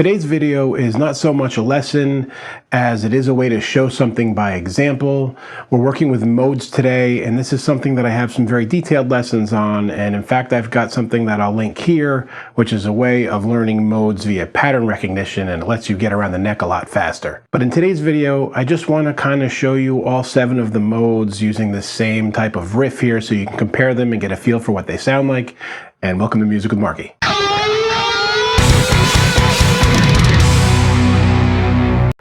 Today's video is not so much a lesson as it is a way to show something by example. We're working with modes today, and this is something that I have some very detailed lessons on, and in fact I've got something that I'll link here, which is a way of learning modes via pattern recognition, and it lets you get around the neck a lot faster. But in today's video, I just want to kind of show you all 7 of the modes using the same type of riff here so you can compare them and get a feel for what they sound like. And welcome to Music with Marky.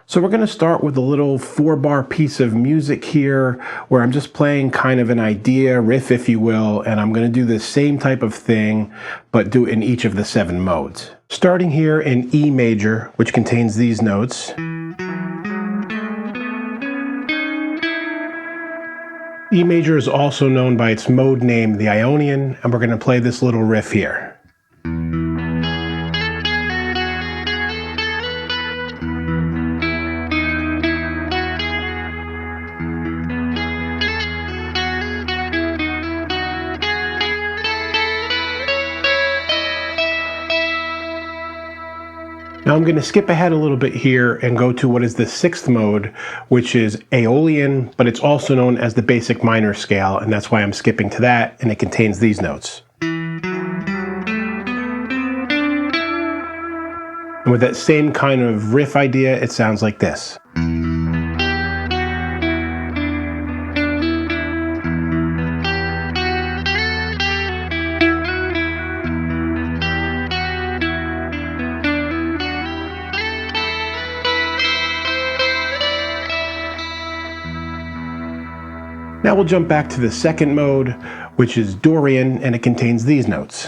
So we're going to start with a little 4-bar piece of music here where I'm just playing kind of an idea, riff if you will, and I'm going to do the same type of thing but do it in each of the 7 modes. Starting here in E major, which contains these notes. E major is also known by its mode name, the AEOLIAN, and we're going to play this little riff here. Now I'm going to skip ahead a little bit here and go to what is the 6th mode, which is AEOLIAN, but it's also known as the basic minor scale, and that's why I'm skipping to that, and it contains these notes. And with that same kind of riff idea, it sounds like this. Now we'll jump back to the 2nd mode, which is DORIAN, and it contains these notes.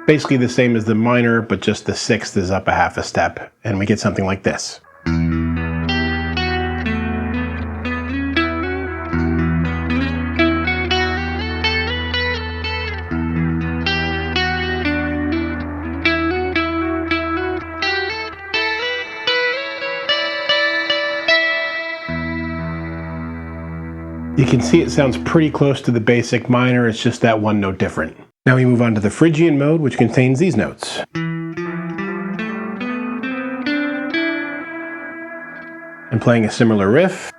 Basically the same as the minor, but just the 6th is up a half a step, and we get something like this. You can see it sounds pretty close to the basic minor, it's just that one note different. Now we move on to the Phrygian mode, which contains these notes. And playing a similar riff.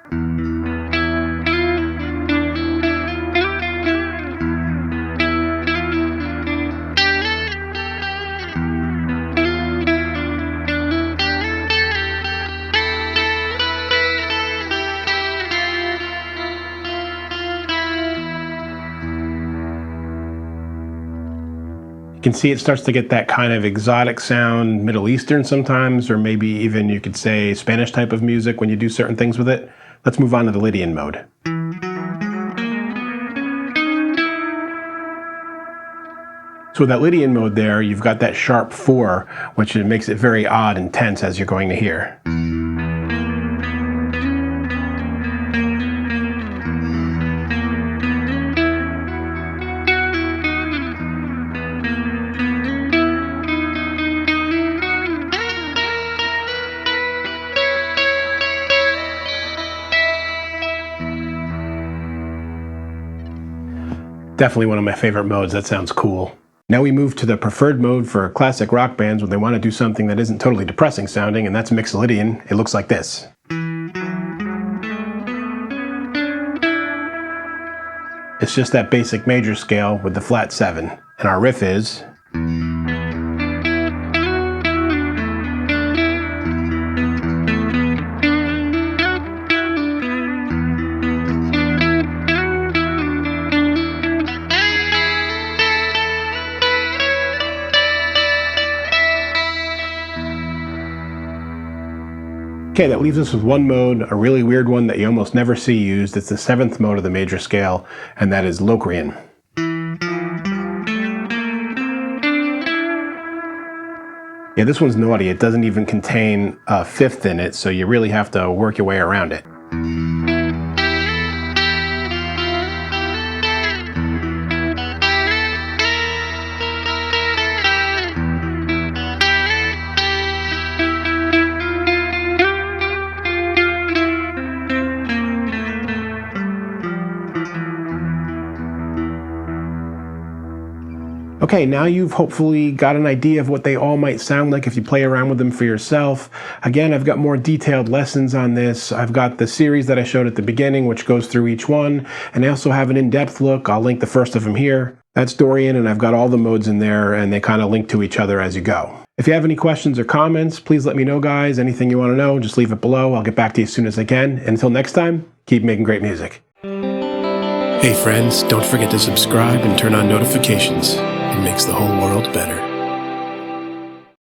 You can see it starts to get that kind of exotic sound, Middle Eastern sometimes, or maybe even you could say Spanish type of music when you do certain things with it. Let's move on to the Lydian mode. So with that Lydian mode there, you've got that sharp 4, which makes it very odd and tense as you're going to hear. Definitely one of my favorite modes. That sounds cool. Now we move to the preferred mode for classic rock bands when they want to do something that isn't totally depressing sounding, and that's MIXOLYDIAN. It looks like this. It's just that basic major scale with the flat 7, and our riff is... Okay, that leaves us with one mode, a really weird one that you almost never see used. It's the 7th mode of the major scale, and that is LOCRIAN. Yeah, this one's naughty. It doesn't even contain a 5th in it, so you really have to work your way around it. Okay, now you've hopefully got an idea of what they all might sound like if you play around with them for yourself. Again, I've got more detailed lessons on this. I've got the series that I showed at the beginning, which goes through each one, and I also have an in-depth look. I'll link the first of them here. That's DORIAN, and I've got all the modes in there, and they kind of link to each other as you go. If you have any questions or comments, please let me know, guys. Anything you want to know, just leave it below. I'll get back to you as soon as I can. And until next time, keep making great music. Hey friends, don't forget to subscribe and turn on notifications. It makes the whole world better.